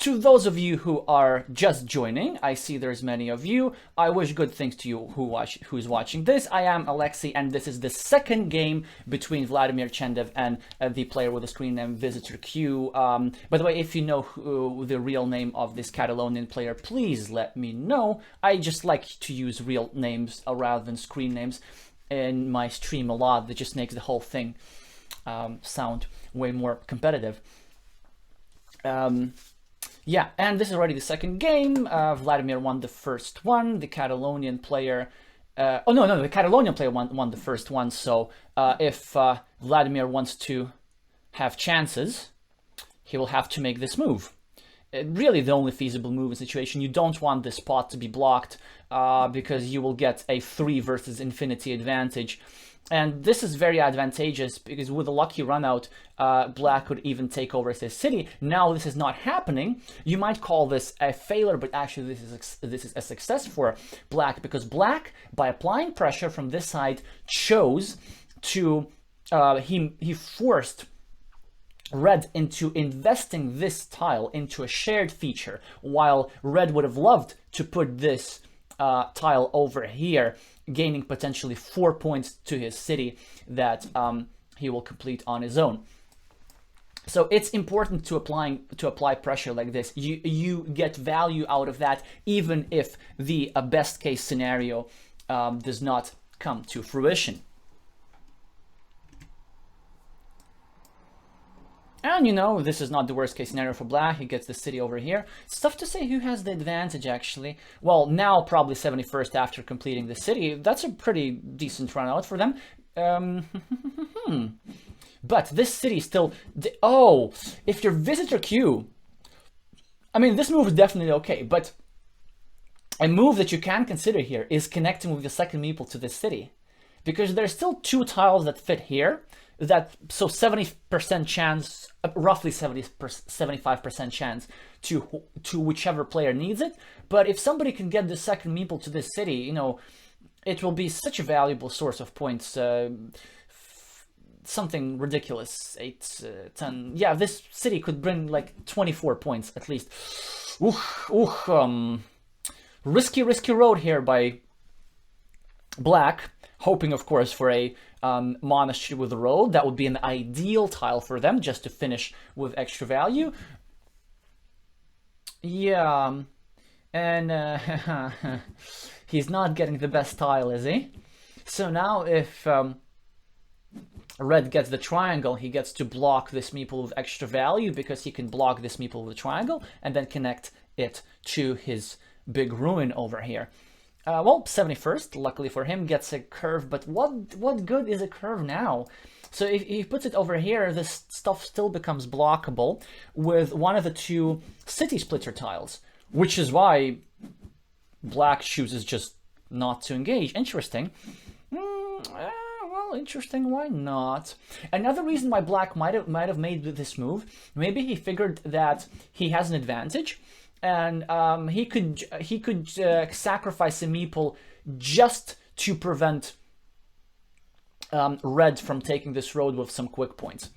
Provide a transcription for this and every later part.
To those of you who are just joining, I see there's many of you. I wish good things to you who's watching this. I am Alexey, and this is the second game between Vladimir Chendev and the player with the screen name Visitor Q. By the way, if you know the real name of this Catalonian player, please let me know. I just like to use real names rather than screen names in my stream a lot. That just makes the whole thing sound way more competitive. Yeah, and this is already the second game. Vladimir won the first one. The Catalonian player... the Catalonian player won the first one. So if Vladimir wants to have chances, he will have to make this move. Really the only feasible move in situation. You don't want this pot to be blocked because you will get a 3 versus infinity advantage. And this is very advantageous because with a lucky run out, Black could even take over his city. Now this is not happening. You might call this a failure, but actually this is a success for Black, because Black, by applying pressure from this side, chose to he forced Red into investing this tile into a shared feature, while Red would have loved to put this tile over here, gaining potentially 4 points to his city that he will complete on his own. So it's important to apply pressure like this. You get value out of that, even if the best case scenario does not come to fruition. And you know, this is not the worst case scenario for Black. He gets the city over here. It's tough to say who has the advantage, actually. Well, now probably 71st after completing the city. That's a pretty decent run out for them. But this city still... Oh, if your Visitor Q... I mean, this move is definitely okay, but a move that you can consider here is connecting with the second meeple to this city. Because there's still 2 tiles that fit here. So 70% chance, roughly 75% chance to whichever player needs it. But if somebody can get the second meeple to this city, you know, it will be such a valuable source of points. Something ridiculous, 8, 10. Yeah, this city could bring like 24 points at least. Risky road here by Black, hoping of course for a monastery with a road. That would be an ideal tile for them, just to finish with extra value. Yeah, and he's not getting the best tile, is he? So now if Red gets the triangle, he gets to block this meeple with extra value, because he can block this meeple with a triangle and then connect it to his big ruin over here. Well, 71st, luckily for him, gets a curve, but what good is a curve now? So if he puts it over here, this stuff still becomes blockable with one of the 2 city splitter tiles, which is why Black chooses just not to engage. Interesting. Well, interesting, why not? Another reason why Black might have made this move, maybe he figured that he has an advantage, and he could sacrifice a meeple just to prevent Red from taking this road with some quick points.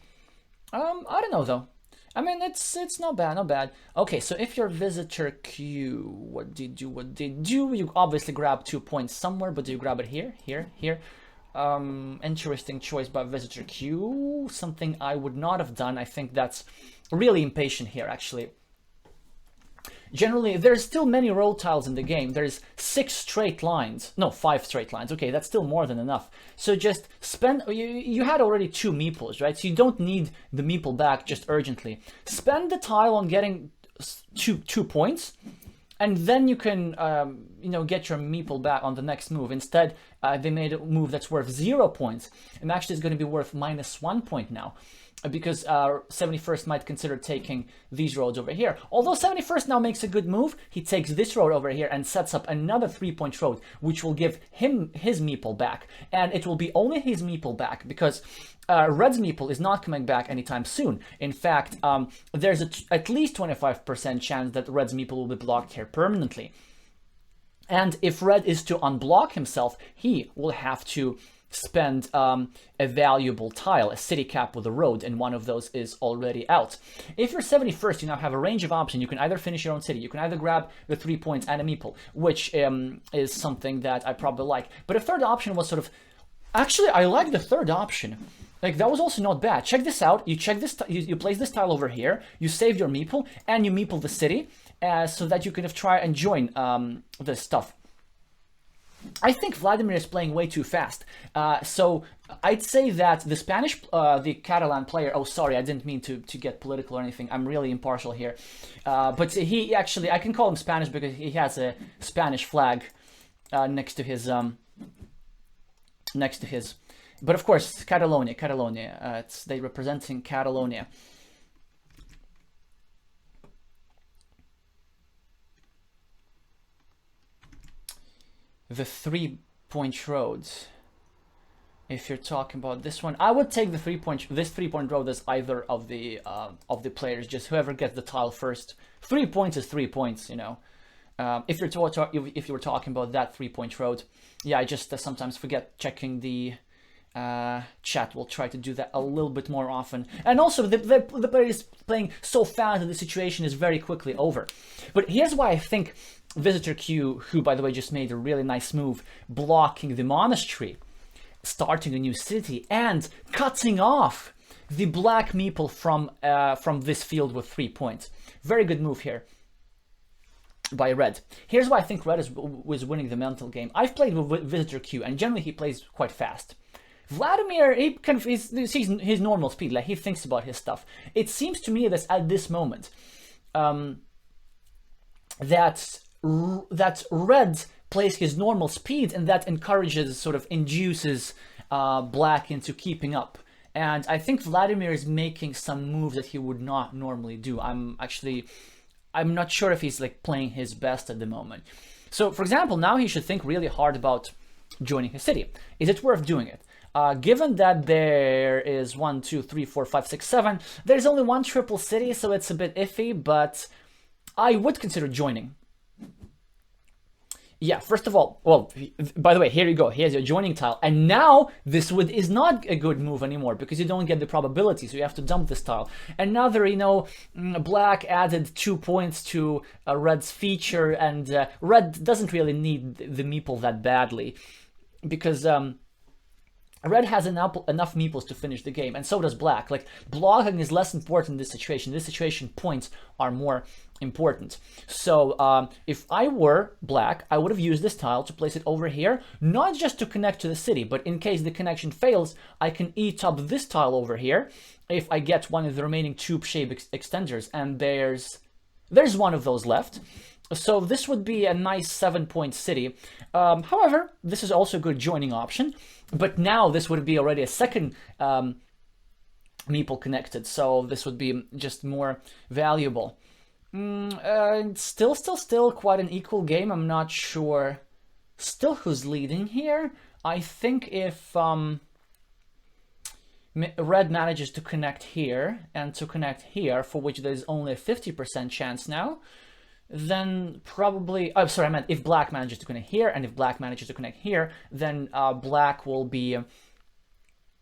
I don't know though. I mean, it's not bad, not bad. Okay, so if your Visitor Q, what did you? You obviously grab 2 points somewhere, but do you grab it here, here? Interesting choice by Visitor Q. Something I would not have done. I think that's really impatient here, actually. Generally, there's still many road tiles in the game. There's 6 straight lines. No, 5 straight lines. Okay, that's still more than enough. So just spend... You had already 2 meeples, right? So you don't need the meeple back just urgently. Spend the tile on getting 2 points, and then you can, you know, get your meeple back on the next move. Instead, they made a move that's worth 0 points, and actually it's going to be worth -1 point now, because 71st might consider taking these roads over here. Although 71st now makes a good move, he takes this road over here and sets up another 3-point road, which will give him his meeple back. And it will be only his meeple back, because Red's meeple is not coming back anytime soon. In fact, there's at least 25% chance that Red's meeple will be blocked here permanently. And if Red is to unblock himself, he will have to spend a valuable tile, a city cap with a road, and one of those is already out. If you're 71st, you now have a range of options. You can either finish your own city, you can either grab the 3 points and a meeple, which is something that I probably like. But a third option was sort of, actually, I like the third option. Like, that was also not bad. Check this out. You check this, you place this tile over here, you save your meeple, and you meeple the city, so that you can try and join this stuff. I think Vladimir is playing way too fast. So I'd say that the Spanish, the Catalan player, oh, sorry, I didn't mean to get political or anything. I'm really impartial here. But he actually, I can call him Spanish because he has a Spanish flag next to his, but of course, Catalonia, they representing Catalonia. The 3-point roads. If you're talking about this one, I would take the 3-point road as either of the players, just whoever gets the tile first. 3 points is 3 points, you know. If you were talking about that 3-point road, yeah, I just sometimes forget checking the chat. We'll try to do that a little bit more often. And also, the player is playing so fast that the situation is very quickly over. But here's why I think Visitor Q, who by the way just made a really nice move, blocking the monastery, starting a new city, and cutting off the black meeple from this field with 3 points. Very good move here by Red. Here's why I think Red was winning the mental game. I've played with Visitor Q, and generally he plays quite fast. Vladimir, he's his normal speed, like he thinks about his stuff. It seems to me that at this moment, that Red plays his normal speed, and that encourages, sort of induces Black into keeping up. And I think Vladimir is making some moves that he would not normally do. I'm not sure if he's like playing his best at the moment. So, for example, now he should think really hard about joining his city. Is it worth doing it? Given that there is 1, 2, 3, 4, 5, 6, 7, there's only one triple city, so it's a bit iffy, but I would consider joining. Yeah, first of all, well, by the way, here you go. Here's your joining tile. And now this is not a good move anymore because you don't get the probability, so you have to dump this tile. And now there, you know, Black added 2 points to Red's feature, and Red doesn't really need the meeple that badly because Red has enough meeples to finish the game, and so does Black. Like, blocking is less important in this situation. In this situation, points are more important. So if I were Black, I would have used this tile to place it over here, not just to connect to the city, but in case the connection fails, I can eat up this tile over here if I get one of the remaining tube-shape extenders, and there's one of those left. So this would be a nice 7-point city. However, this is also a good joining option. But now this would be already a second meeple connected. So this would be just more valuable. Still quite an equal game. I'm not sure still who's leading here. I think if Red manages to connect here and to connect here, for which there's only a 50% chance now, then probably, oh, sorry, I meant if Black manages to connect here, and if Black manages to connect here, then Black will be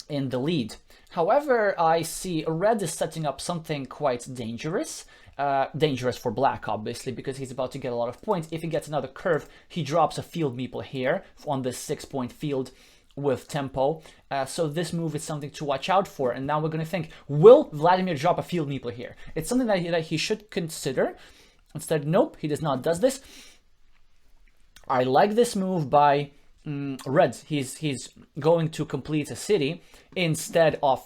in the lead. However, I see Red is setting up something quite dangerous. Dangerous for Black, obviously, because he's about to get a lot of points. If he gets another curve, he drops a field meeple here on this 6-point field with tempo. So this move is something to watch out for. And now we're going to think, will Vladimir drop a field meeple here? It's something that he should consider. Instead, nope, he does not does this. I like this move by Red. He's going to complete a city instead of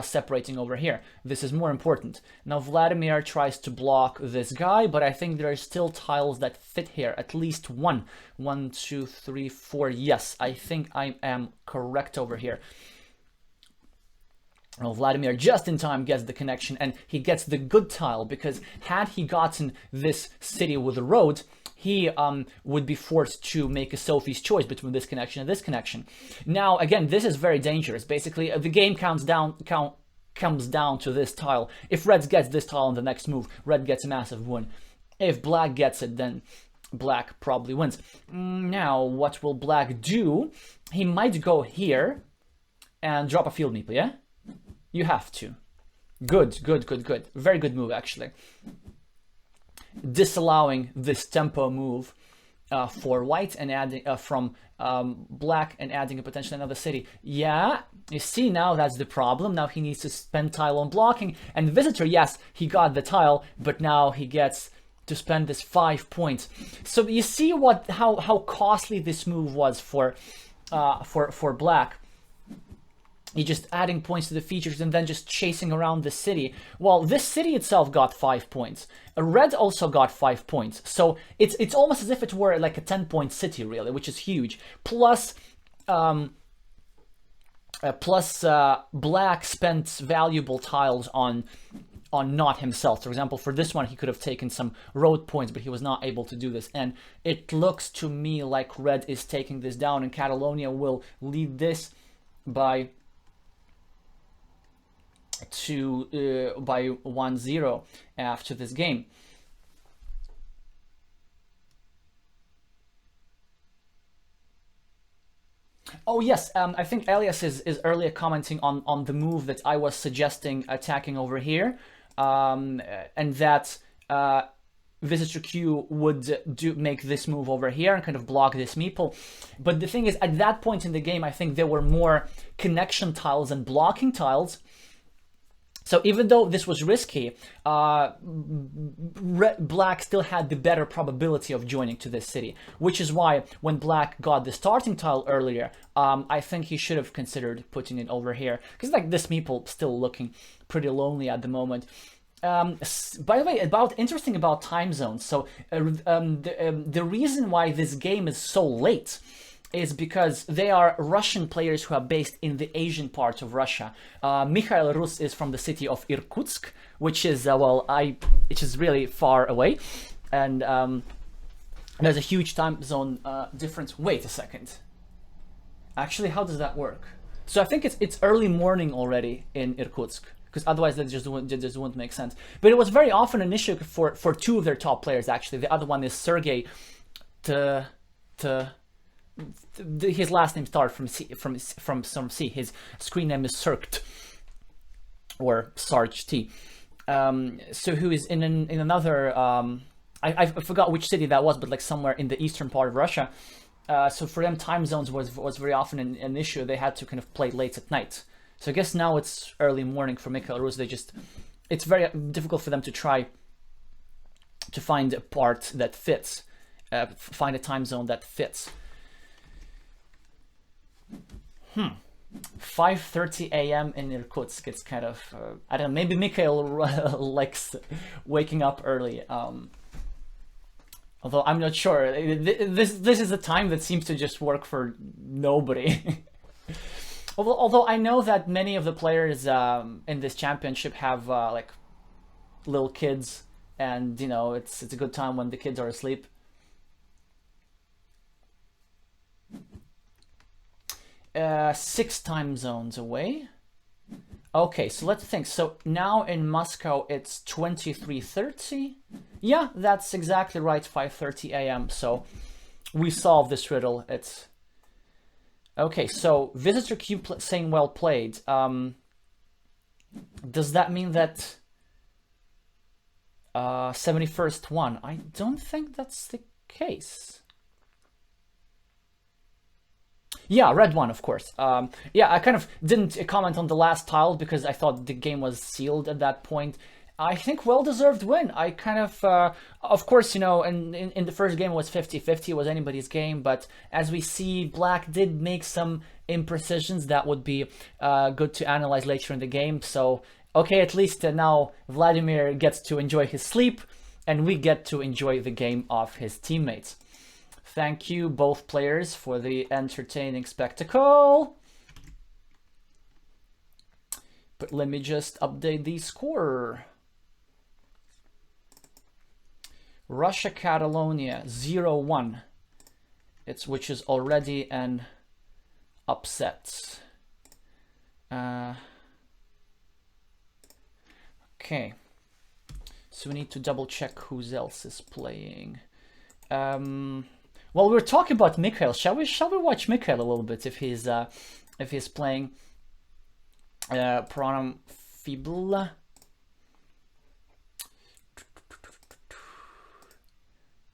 separating over here. This is more important. Now Vladimir tries to block this guy, but I think there are still tiles that fit here. At least one. 1, 2, 3, 4. Yes, I think I am correct over here. Well, Vladimir just in time gets the connection, and he gets the good tile, because had he gotten this city with a road, he would be forced to make a Sophie's choice between this connection and this connection. Now, again, this is very dangerous. Basically, the game comes down to this tile. If Red gets this tile on the next move, Red gets a massive win. If Black gets it, then Black probably wins. Now, what will Black do? He might go here and drop a field meeple, yeah? You have to. Good, good, good, good. Very good move, actually. Disallowing this tempo move for white and adding from black and adding a potentially another city. Yeah, you see, now that's the problem. Now he needs to spend tile on blocking. And Visitor, yes, he got the tile, but now he gets to spend this 5 points. So you see how costly this move was for black. You're just adding points to the features and then just chasing around the city. Well, this city itself got 5 points. Red also got 5 points. So it's almost as if it were like a 10-point city, really, which is huge. Plus black spent valuable tiles on not himself. For example, for this one, he could have taken some road points, but he was not able to do this. And it looks to me like red is taking this down, and Catalonia will lead this by 1-0 after this game. Oh yes, I think Elias is earlier commenting on the move that I was suggesting, attacking over here, and that Visitor Q would make this move over here and kind of block this meeple. But the thing is, at that point in the game, I think there were more connection tiles and blocking tiles. So even though this was risky, black still had the better probability of joining to this city, which is why when black got the starting tile earlier, I think he should have considered putting it over here, because like this meeple still looking pretty lonely at the moment. By the way, interesting about time zones. So the reason why this game is so late is because they are Russian players who are based in the Asian part of Russia. Mikhail Rus is from the city of Irkutsk, which is which is really far away, and there's a huge time zone difference. Wait a second. Actually, how does that work? So I think it's early morning already in Irkutsk, because otherwise that just wouldn't make sense. But it was very often an issue for two of their top players. Actually, the other one is Sergey. His last name starts from some C. His screen name is Serkt or Sarge T. So who is in another I forgot which city that was, but like somewhere in the eastern part of Russia. So for them, time zones was very often an issue. They had to kind of play late at night. So I guess now it's early morning for Mikhail Rus. It's very difficult for them to try to find a part that fits, find a time zone that fits. 5:30 a.m. in Irkutsk. It's kind of I don't know. Maybe Mikhail likes waking up early. Although I'm not sure. This is a time that seems to just work for nobody. Although I know that many of the players in this championship have like little kids, and you know it's a good time when the kids are asleep. Six time zones away. Okay, so let's think. So now in Moscow it's 23:30. Yeah, that's exactly right, 5:30 a.m. So we solved this riddle. It's okay. So Visitor Q saying well played. Does that mean that 71st won? I don't think that's the case. Yeah, red one, of course. Yeah, I kind of didn't comment on the last tile because I thought the game was sealed at that point. I think well-deserved win. I kind of course, you know, in the first game it was 50-50, it was anybody's game, but as we see, black did make some imprecisions that would be good to analyze later in the game. So, okay, at least now Vladimir gets to enjoy his sleep, and we get to enjoy the game of his teammates. Thank you, both players, for the entertaining spectacle. But let me just update the score. Russia, Catalonia, 0-1. Which is already an upset. Okay. So we need to double check who else is playing. Well, we're talking about Mikhail. Shall we watch Mikhail a little bit if he's playing Pranam Feeble?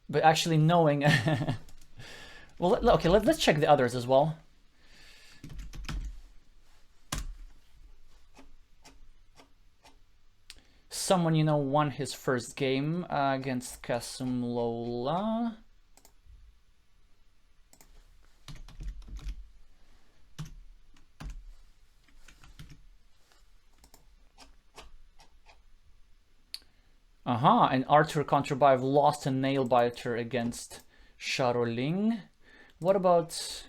But actually knowing well, okay, let's check the others as well. Someone, you know, won his first game against Kasumlola. And Arthur Kontrabayev lost a nail biter against Sharoling. What about...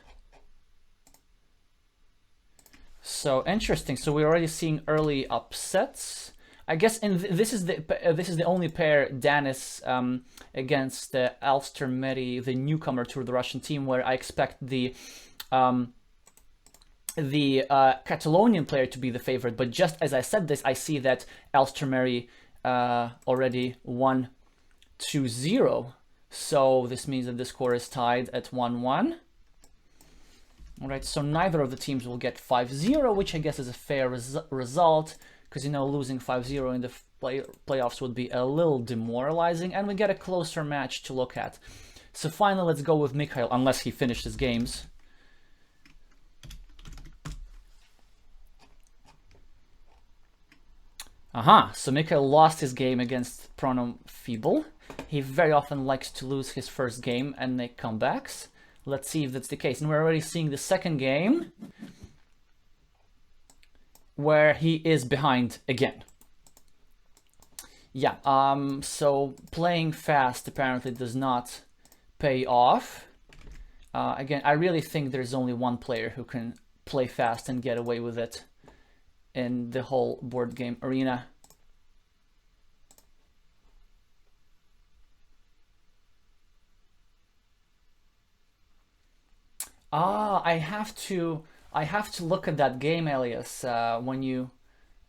So interesting. So we're already seeing early upsets. I guess this is the only pair, Danis against Alster Meri, the newcomer to the Russian team, where I expect the Catalonian player to be the favorite. But just as I said this, I see that Alster Meri already won 2-0. So this means that the score is tied at 1-1. All right, so neither of the teams will get 5-0, which I guess is a fair result, because, you know, losing 5-0 in the playoffs would be a little demoralizing, and we get a closer match to look at. So finally, let's go with Mikhail, unless he finished his games. So Mikhail lost his game against Pranam Feeble. He very often likes to lose his first game and make comebacks. Let's see if that's the case. And we're already seeing the second game, where he is behind again. Yeah, so playing fast apparently does not pay off. Again, I really think there's only one player who can play fast and get away with it in the whole board game arena. I have to look at that game, Elias. When you,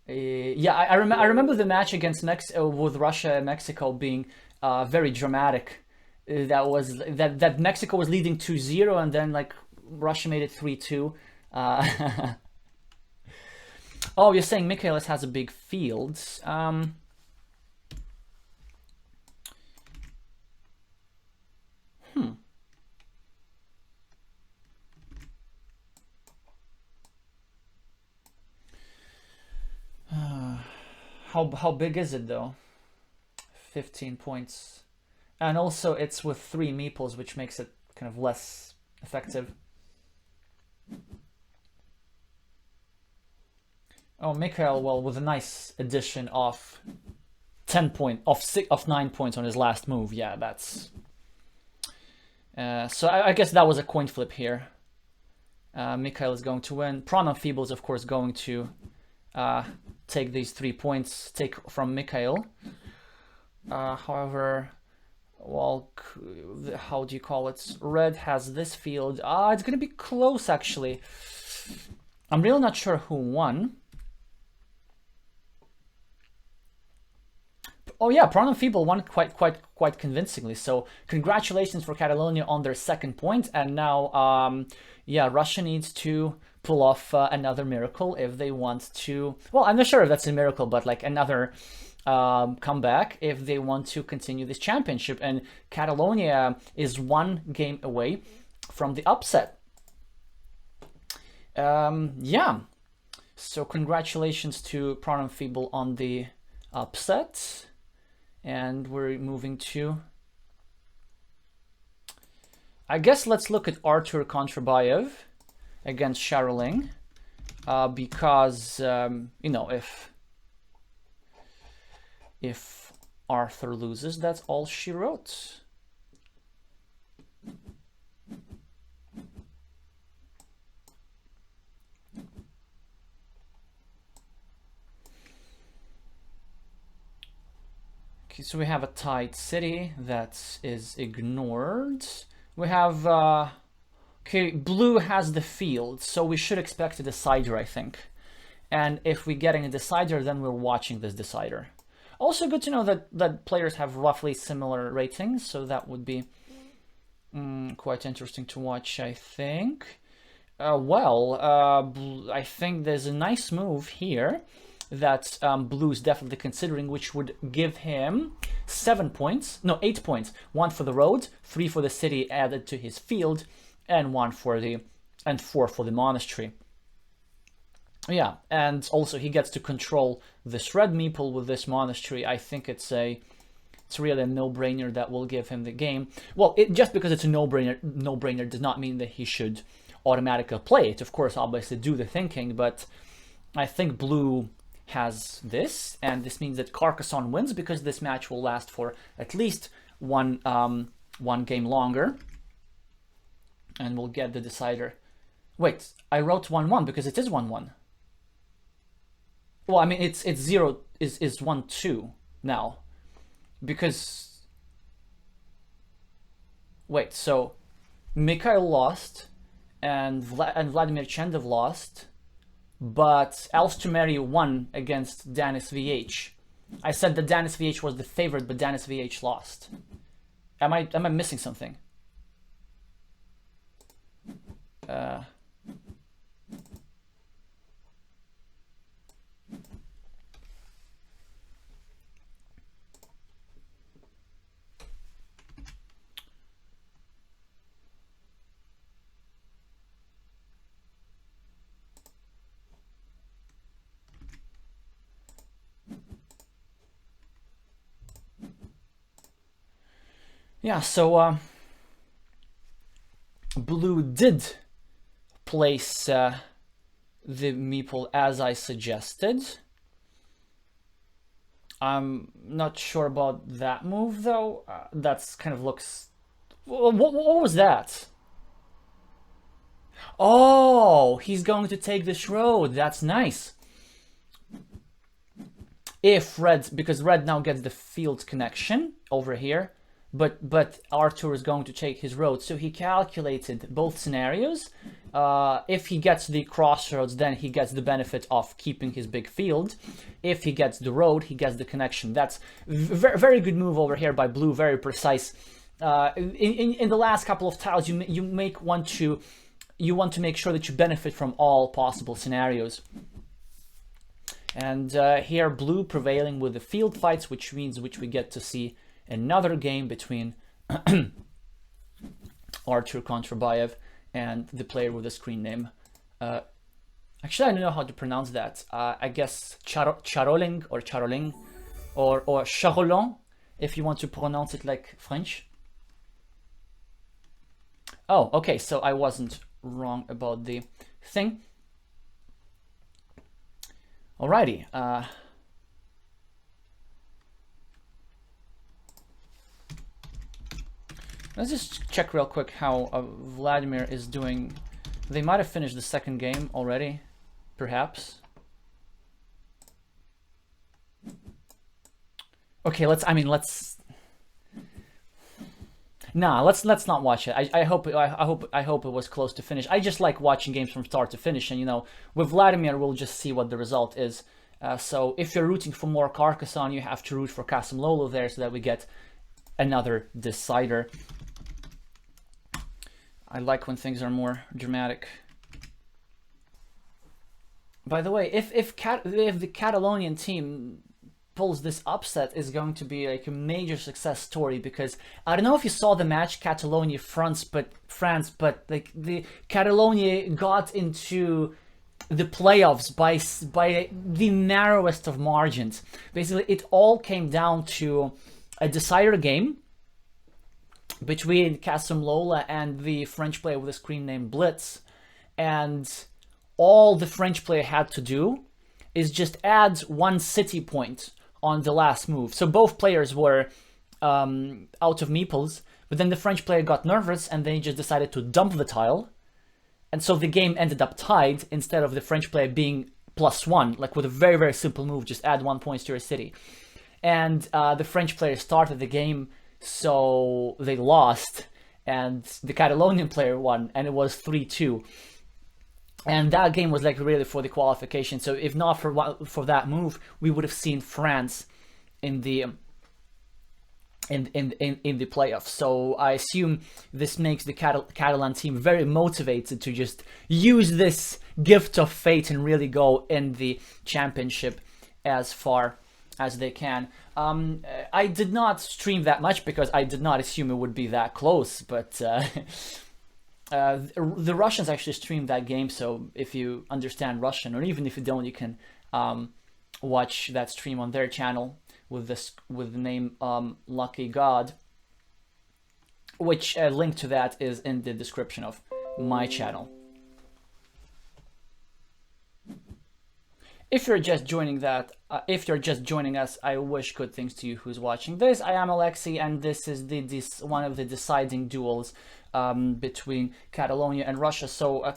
yeah, I remember the match against with Russia and Mexico being very dramatic. That Mexico was leading 2-0, and then like Russia made it 3-2. Oh, you're saying Michaelis has a big field. How big is it though? 15 points. And also it's with 3 meeples, which makes it kind of less effective. Oh, Mikhail, well, with a nice addition of 9 points on his last move. Yeah, that's... so I guess that was a coin flip here. Mikhail is going to win. Pranam Feeble is, of course, going to take these 3 points, take from Mikhail. However, well, how do you call it? Red has this field. It's going to be close, actually. I'm really not sure who won. Oh yeah, Pranam Feeble won quite convincingly. So congratulations for Catalonia on their 2nd point. And now, yeah, Russia needs to pull off another miracle if they want to. Well, I'm not sure if that's a miracle, but like another comeback if they want to continue this championship. And Catalonia is 1 game away from the upset. Yeah. So congratulations to Pranam Feeble on the upset. And we're moving to, I guess let's look at Arthur Kontrabayev against Sharoling, because you know, if Arthur loses, that's all she wrote. Okay, so we have a tight city that is ignored. We have, okay, blue has the field, so we should expect a decider, I think. And if we're getting a decider, then we're watching this decider. Also good to know that players have roughly similar ratings, so that would be Quite interesting to watch, I think. I think there's a nice move here that Blue's definitely considering, which would give him 8 points. 1 for the road, 3 for the city added to his field, and 4 for the monastery. Yeah, and also he gets to control this red meeple with this monastery. I think it's really a no-brainer that will give him the game. Well, just because it's a no-brainer does not mean that he should automatically play it. Of course, obviously do the thinking, but I think Blue has this, and this means that Carcassonne wins because this match will last for at least one game longer, and we'll get the decider. Wait, I wrote 1-1 because it is 1-1. Well, I mean it's 1-2 now, because wait, so Mikhail lost and Vladimir Chendev lost, but Alstomeri won against Danis VH. I said that Danis VH was the favorite, but Danis VH lost. Am I missing something? Yeah, so Blue did place the meeple as I suggested. I'm not sure about that move though. That's kind of looks... What was that? Oh, he's going to take this road. That's nice. If red, because red now gets the field connection over here, but Arthur is going to take his road. So he calculated both scenarios. If he gets the crossroads, then he gets the benefit of keeping his big field. If he gets the road, he gets the connection. That's very good move over here by Blue, very precise. In the last couple of tiles, you want to make sure that you benefit from all possible scenarios. And here Blue prevailing with the field fights, which means we get to see another game between Artur Kontrabayev and the player with the screen name. Actually, I don't know how to pronounce that. I guess Charoling or Charoling or Charolon, if you want to pronounce it like French. Oh, okay, so I wasn't wrong about the thing. Alrighty. Let's just check real quick how Vladimir is doing. They might have finished the second game already, perhaps. Okay, let's not watch it. I hope it was close to finish. I just like watching games from start to finish, and you know, with Vladimir we'll just see what the result is. So if you're rooting for more Carcassonne, you have to root for Kasim there so that we get another decider. I like when things are more dramatic. By the way, if the Catalonian team pulls this upset, is going to be like a major success story, because I don't know if you saw the match Catalonia France, but like the Catalonia got into the playoffs by the narrowest of margins. Basically, it all came down to a decider game between Kasim Lola and the French player with a screen name Blitz, and all the French player had to do is just add 1 city point on the last move. So both players were out of meeples, but then the French player got nervous and they just decided to dump the tile, and so the game ended up tied instead of the French player being +1, like with a very simple move, just add 1 point to your city. And the French player started the game, so they lost, and the Catalonian player won, and it was 3-2. And that game was like really for the qualification. So if not for that move, we would have seen France in the in the playoffs. So I assume this makes the Catalan team very motivated to just use this gift of fate and really go in the championship as far as they can. I did not stream that much because I did not assume it would be that close, but the Russians actually streamed that game, so if you understand Russian, or even if you don't, you can watch that stream on their channel with the name Lucky God, which a link to that is in the description of my channel. If you're just joining us, I wish good things to you who's watching this. I am Alexey, and this is one of the deciding duels between Catalonia and Russia. So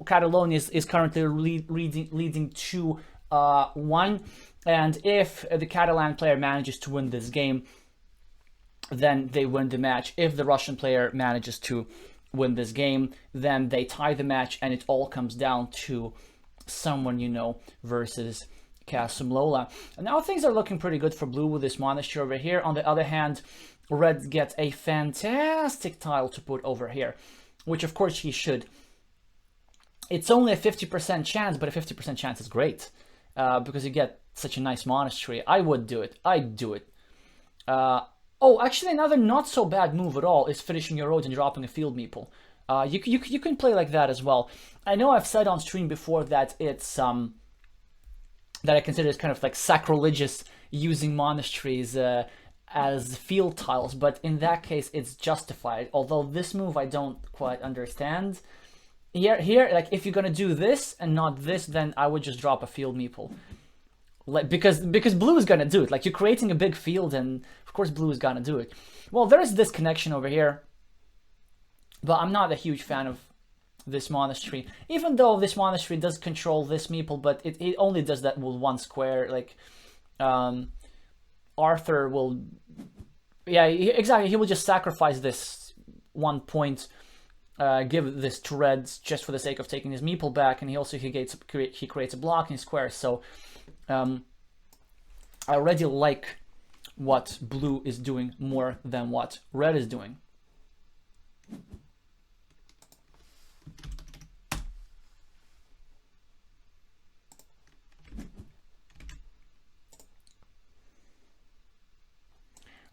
Catalonia is currently leading 2-1, and if the Catalan player manages to win this game, then they win the match. If the Russian player manages to win this game, then they tie the match, and it all comes down to someone you know versus Casumlola. And now things are looking pretty good for blue with this monastery over here. On the other hand, red gets a fantastic tile to put over here, which of course he should. It's only a 50% chance, but a 50% chance is great because you get such a nice monastery. I would do it. I'd do it. Oh, actually, another not so bad move at all is finishing your road and dropping a field meeple. You can play like that as well. I know I've said on stream before that it's that I consider it kind of like sacrilegious using monasteries as field tiles, but in that case it's justified. Although this move I don't quite understand. Here, like if you're gonna do this and not this, then I would just drop a field meeple. Like because blue is gonna do it. Like you're creating a big field, and of course blue is gonna do it. Well, there is this connection over here, but I'm not a huge fan of this monastery, even though this monastery does control this meeple, but it only does that with one square. Like Arthur will, yeah, exactly, he will just sacrifice this 1 point, give this to red just for the sake of taking his meeple back, and he creates a blocking square. So I already like what blue is doing more than what red is doing.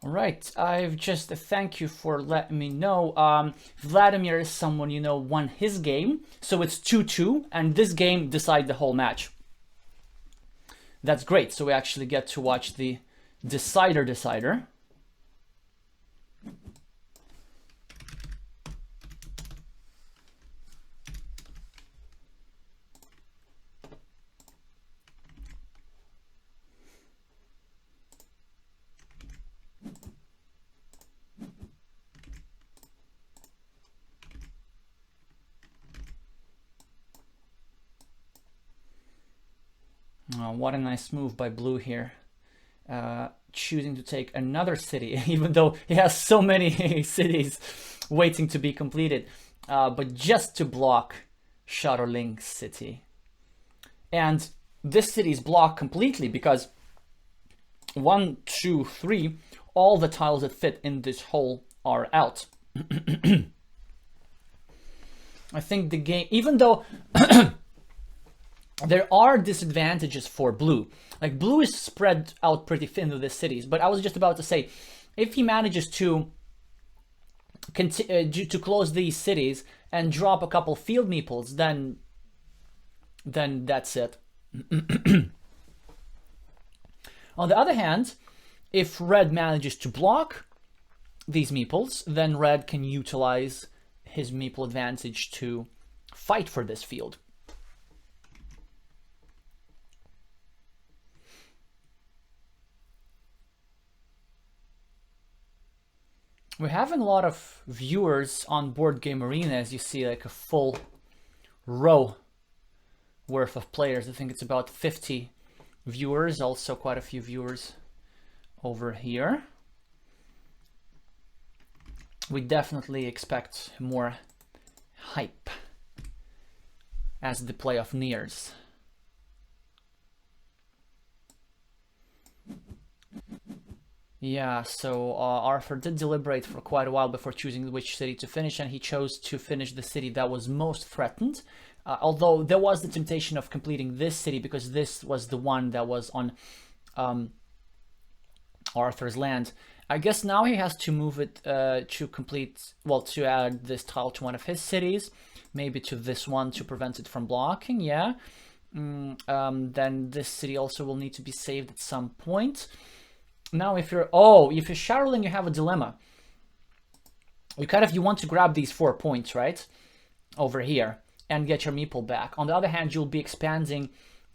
All right, I've just thank you for letting me know. Vladimir is someone you know won his game, so it's 2-2, and this game decide the whole match. That's great. So we actually get to watch the decider. Oh, what a nice move by blue here. Choosing to take another city, even though he has so many cities waiting to be completed, but just to block Shadowling's city. And this city is blocked completely because 1, 2, 3, all the tiles that fit in this hole are out. I think the game, even though there are disadvantages for blue. Like blue is spread out pretty thin to the cities, but I was just about to say, if he manages to close these cities and drop a couple field meeples, then that's it. On the other hand, if red manages to block these meeples, then red can utilize his meeple advantage to fight for this field. We're having a lot of viewers on Board Game Arena, as you see, like a full row worth of players. I think it's about 50 viewers, also quite a few viewers over here. We definitely expect more hype as the playoff nears. Yeah, so Arthur did deliberate for quite a while before choosing which city to finish, and he chose to finish the city that was most threatened. Although there was the temptation of completing this city because this was the one that was on Arthur's land. I guess now he has to move it to complete, well, to add this tile to one of his cities, maybe to this one to prevent it from blocking, yeah. Then this city also will need to be saved at some point. Now if you're shadowing, you have a dilemma. You want to grab these 4 points, right? Over here and get your meeple back. On the other hand, you'll be expanding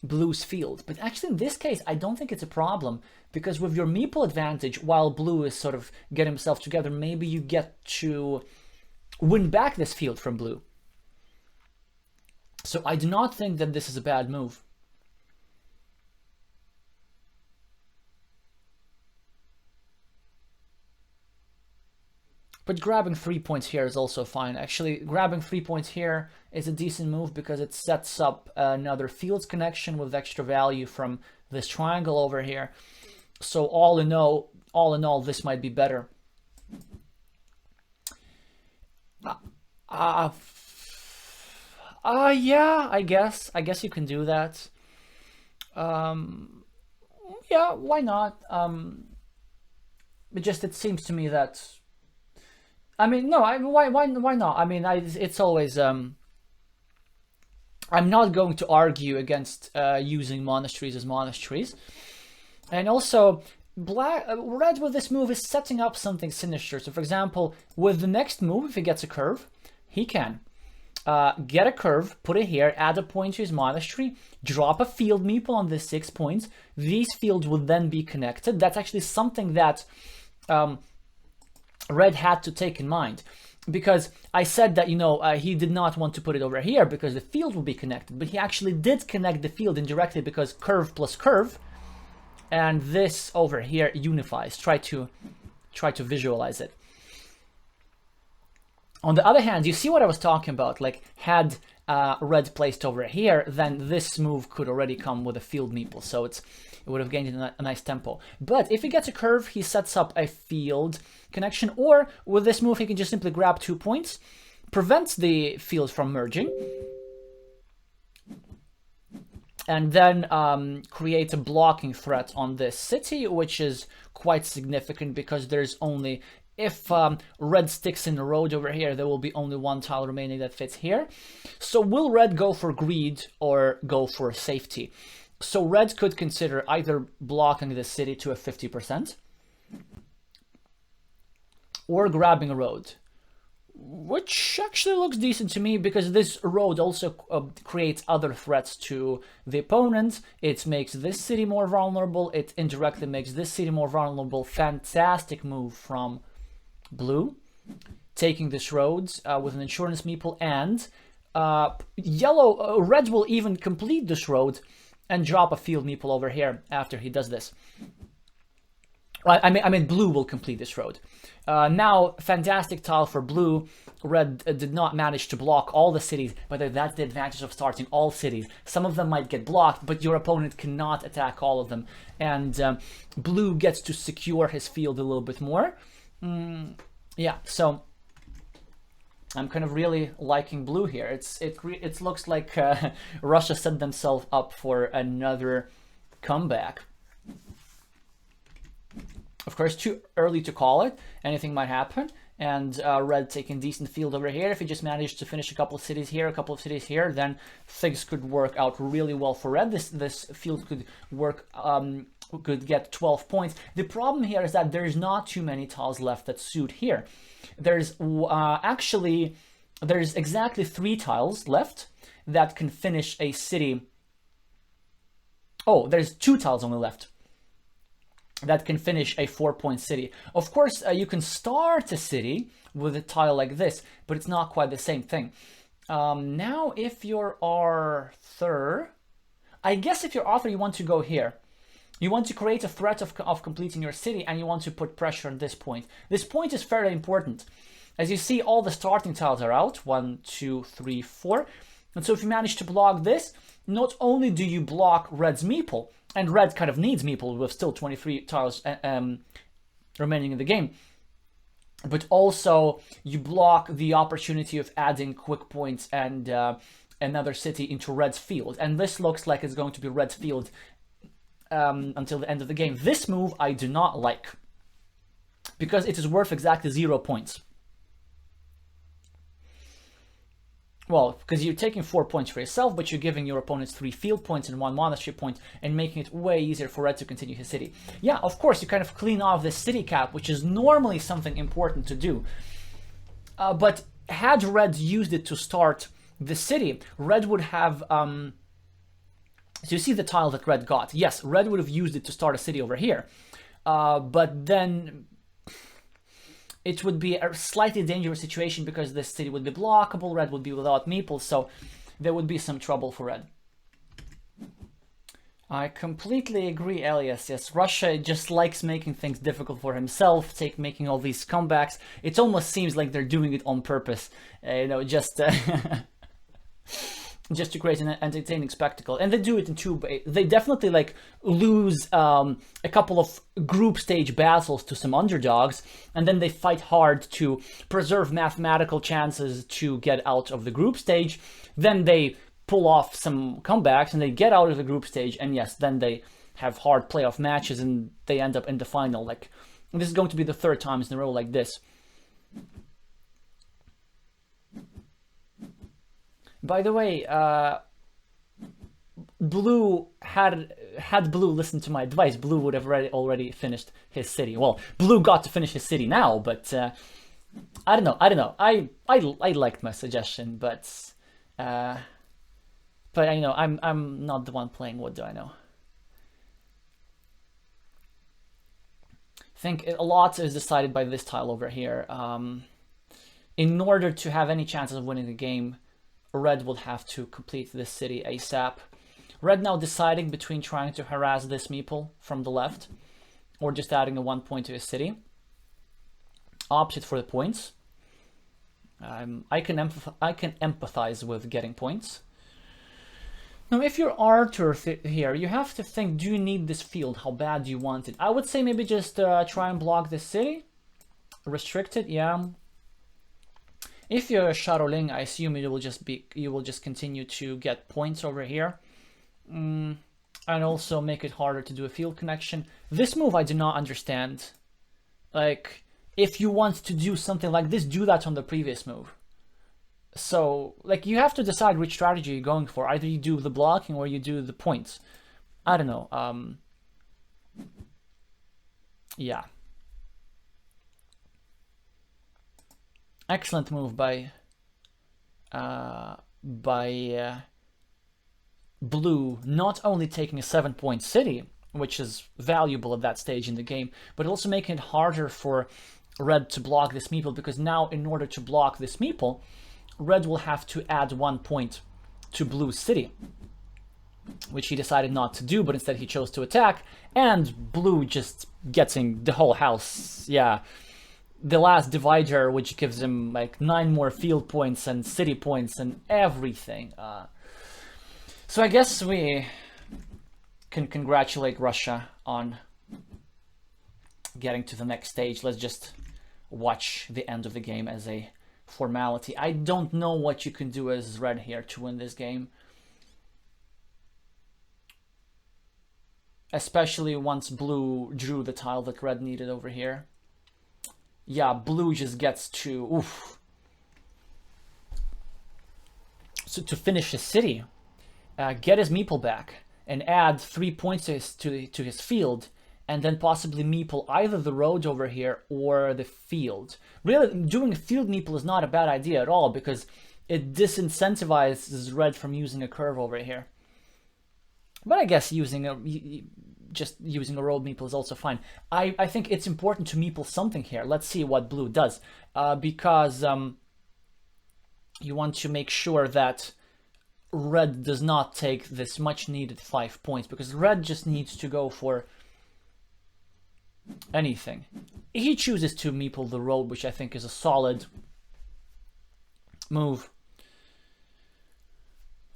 blue's field. But actually in this case, I don't think it's a problem because with your meeple advantage, while blue is sort of getting himself together, maybe you get to win back this field from blue. So I do not think that this is a bad move. But grabbing 3 points here is also fine. Actually, grabbing 3 points here is a decent move because it sets up another fields connection with extra value from this triangle over here. So all in all, this might be better. Yeah, I guess you can do that. Yeah, why not? It seems to me that. I mean, no. Why not? I mean, it's always. I'm not going to argue against using monasteries as monasteries, and also red with this move is setting up something sinister. So, for example, with the next move, if he gets a curve, he can get a curve, put it here, add a point to his monastery, drop a field meeple on this 6 points. These fields would then be connected. That's actually something that. Red had to take in mind because I said that, he did not want to put it over here because the field will be connected, but he actually did connect the field indirectly because curve plus curve, and this over here unifies. Try to visualize it. On the other hand, you see what I was talking about, like had red placed over here, then this move could already come with a field meeple, so it would have gained a nice tempo. But if he gets a curve, he sets up a field connection, or with this move, he can just simply grab 2 points, prevents the fields from merging, and then create a blocking threat on this city, which is quite significant because there's only, if red sticks in the road over here, there will be only 1 tile remaining that fits here. So will red go for greed or go for safety? So red could consider either blocking the city to a 50% or grabbing a road, which actually looks decent to me because this road also creates other threats to the opponent. It makes this city more vulnerable. It indirectly makes this city more vulnerable. Fantastic move from blue, taking this road with an insurance meeple, and red will even complete this road and drop a field meeple over here after he does this. I mean, blue will complete this road. Now, fantastic tile for blue. Red did not manage to block all the cities, but that's the advantage of starting all cities. Some of them might get blocked, but your opponent cannot attack all of them. And blue gets to secure his field a little bit more. Yeah, so I'm kind of really liking blue here. It looks like Russia set themselves up for another comeback. Of course, too early to call it. Anything might happen. And red taking decent field over here. If he just managed to finish a couple of cities here, a couple of cities here, then things could work out really well for red. This field could work. Could get 12 points. The problem here is that there's not too many tiles left that suit here. There's exactly 3 tiles left that can finish a city. Oh, there's 2 tiles only left that can finish a 4-point city. Of course, you can start a city with a tile like this, but it's not quite the same thing. Now, if you're Arthur, I guess if you're Arthur, you want to go here. You want to create a threat of completing your city, and you want to put pressure on this point. This point is fairly important. As you see, all the starting tiles are out. 1, 2, 3, 4. And so if you manage to block this, not only do you block red's meeple, and red kind of needs meeple with still 23 tiles remaining in the game. But also you block the opportunity of adding quick points and another city into Red's field. And this looks like it's going to be Red's field until the end of the game. This move I do not like, because it is worth exactly 0 points. Well, because you're taking 4 points for yourself, but you're giving your opponents 3 field points and 1 monastery point, and making it way easier for Red to continue his city. Yeah, of course, you kind of clean off this city cap, which is normally something important to do. But had Red used it to start the city, Red would have... So you see the tile that Red got. Yes, Red would have used it to start a city over here. But then it would be a slightly dangerous situation because this city would be blockable, Red would be without meeples, so there would be some trouble for Red. I completely agree, Elias. Yes, Russia just likes making things difficult for himself, making all these comebacks. It almost seems like they're doing it on purpose, just just to create an entertaining spectacle. And they do it in two. They definitely like lose a couple of group stage battles to some underdogs, and then they fight hard to preserve mathematical chances to get out of the group stage. Then they pull off some comebacks and they get out of the group stage, and yes, then they have hard playoff matches and they end up in the final. Like, this is going to be the 3rd time in a row like this. By the way, Blue had Blue listened to my advice, Blue would have already finished his city. Well, Blue got to finish his city now, but I don't know. I liked my suggestion, but you know, I'm not the one playing. What do I know? I think a lot is decided by this tile over here. In order to have any chances of winning the game, Red will have to complete this city ASAP. Red now deciding between trying to harass this meeple from the left or just adding a 1 point to his city. Opted for the points. I can empathize with getting points. Now, if you're Arthur here, you have to think, do you need this field? How bad do you want it? I would say maybe just try and block this city. Restricted, yeah. If you're Sharoling, I assume you will just continue to get points over here. And also make it harder to do a field connection. This move I do not understand. Like, if you want to do something like this, do that on the previous move. So, like, you have to decide which strategy you're going for. Either you do the blocking or you do the points. I don't know. Yeah. Excellent move by Blue, not only taking a 7-point city, which is valuable at that stage in the game, but also making it harder for Red to block this meeple, because now in order to block this meeple, Red will have to add 1 point to Blue's city, which he decided not to do, but instead he chose to attack, and Blue just getting the whole house, yeah. The last divider, which gives him like 9 more field points and city points and everything. So I guess we can congratulate Russia on getting to the next stage. Let's just watch the end of the game as a formality. I don't know what you can do as Red here to win this game. Especially once Blue drew the tile that Red needed over here. Yeah, Blue just gets to, oof. So to finish his city, get his meeple back, and add 3 points to his field, and then possibly meeple either the road over here or the field. Really, doing a field meeple is not a bad idea at all, because it disincentivizes Red from using a curve over here. But I guess just using a road meeple is also fine. I think it's important to meeple something here. Let's see what Blue does, because you want to make sure that Red does not take this much needed 5 points, because Red just needs to go for anything. He chooses to meeple the road, which I think is a solid move.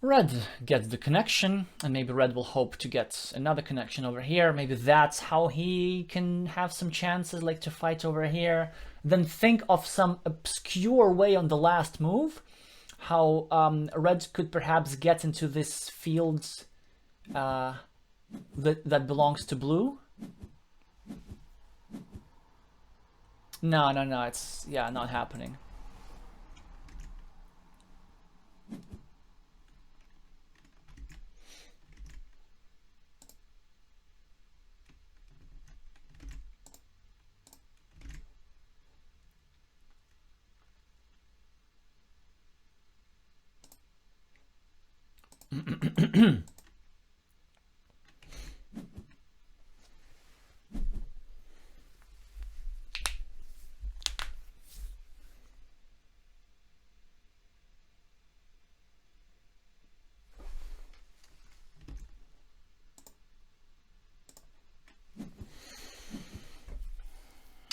Red gets the connection, and maybe Red will hope to get another connection over here. Maybe that's how he can have some chances, like to fight over here. Then think of some obscure way on the last move, how Red could perhaps get into this field that belongs to Blue. No, it's, yeah, not happening.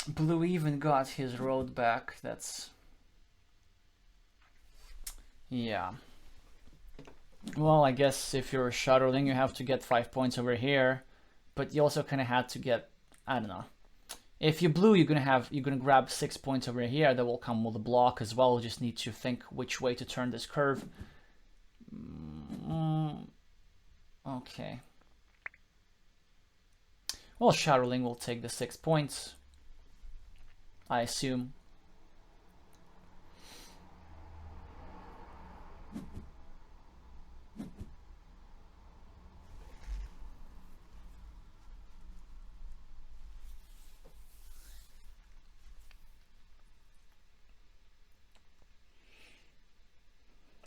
Blue even got his road back. That's... yeah. Well, I guess if you're shuttling, you have to get 5 points over here, but you also kind of had to get, I don't know. If you Blue, you're gonna grab 6 points over here. That will come with a block as well. You just need to think which way to turn this curve. Okay. Well, shuttling will take the 6 points, I assume.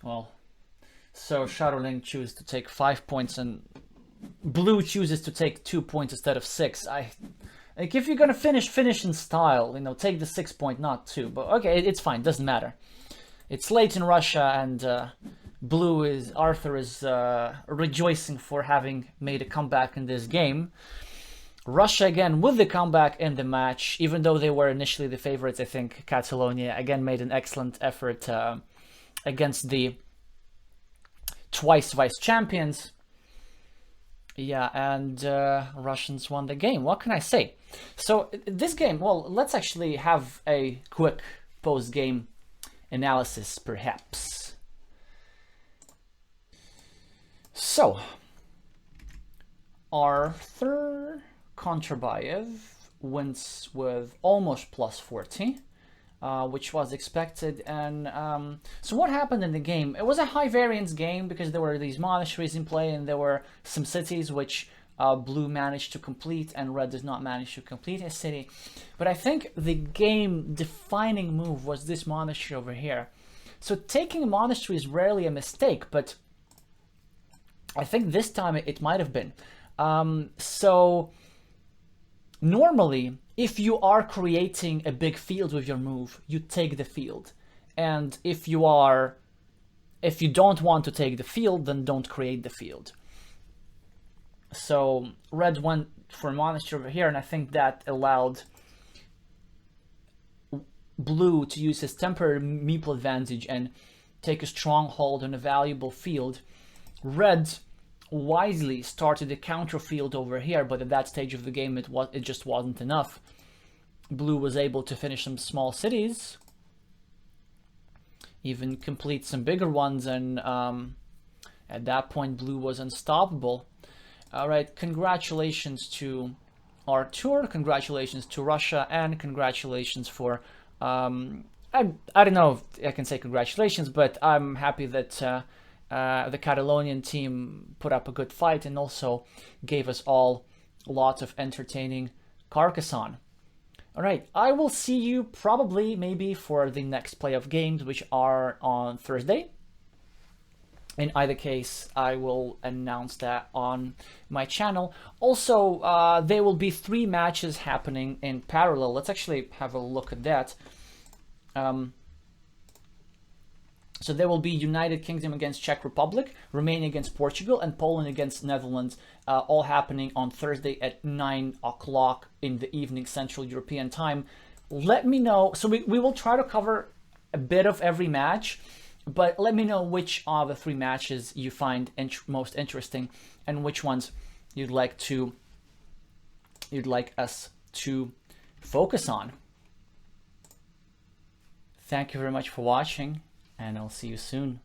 Well, so shuttling chooses to take 5 points and Blue chooses to take 2 points instead of 6. Like, if you're gonna finish in style, you know, take the 6 point, not 2. But okay, it's fine, doesn't matter. It's late in Russia, and Arthur is rejoicing for having made a comeback in this game. Russia again with the comeback in the match, even though they were initially the favorites. I think Catalonia again made an excellent effort against the twice vice champions. Yeah, and Russians won the game. What can I say? So this game, well, let's actually have a quick post-game analysis, perhaps. So, Arthur Kontrabayev wins with almost plus 40. Which was expected. And so what happened in the game? It was a high variance game because there were these monasteries in play, and there were some cities which Blue managed to complete and Red did not manage to complete a city. But I think the game defining move was this monastery over here. So taking a monastery is rarely a mistake, but I think this time it might have been. So normally, if you are creating a big field with your move, you take the field. And if you don't want to take the field, then don't create the field. So Red went for a monastery over here, and I think that allowed Blue to use his temporary meeple advantage and take a stronghold on a valuable field. Red wisely started a counter field over here, but at that stage of the game it just wasn't enough. Blue was able to finish some small cities, even complete some bigger ones, and at that point Blue was unstoppable. All right, congratulations to Artur, congratulations to Russia, and congratulations for I don't know if I can say congratulations, but I'm happy that the Catalonian team put up a good fight and also gave us all lots of entertaining Carcassonne. All right, I will see you probably maybe for the next playoff games, which are on Thursday. In either case, I will announce that on my channel. Also, there will be 3 matches happening in parallel. Let's actually have a look at that. So there will be United Kingdom against Czech Republic, Romania against Portugal, and Poland against Netherlands, all happening on Thursday at 9 o'clock in the evening Central European time. Let me know. So we will try to cover a bit of every match. But let me know which of the 3 matches you find most interesting, and which ones you'd like us to focus on. Thank you very much for watching, and I'll see you soon.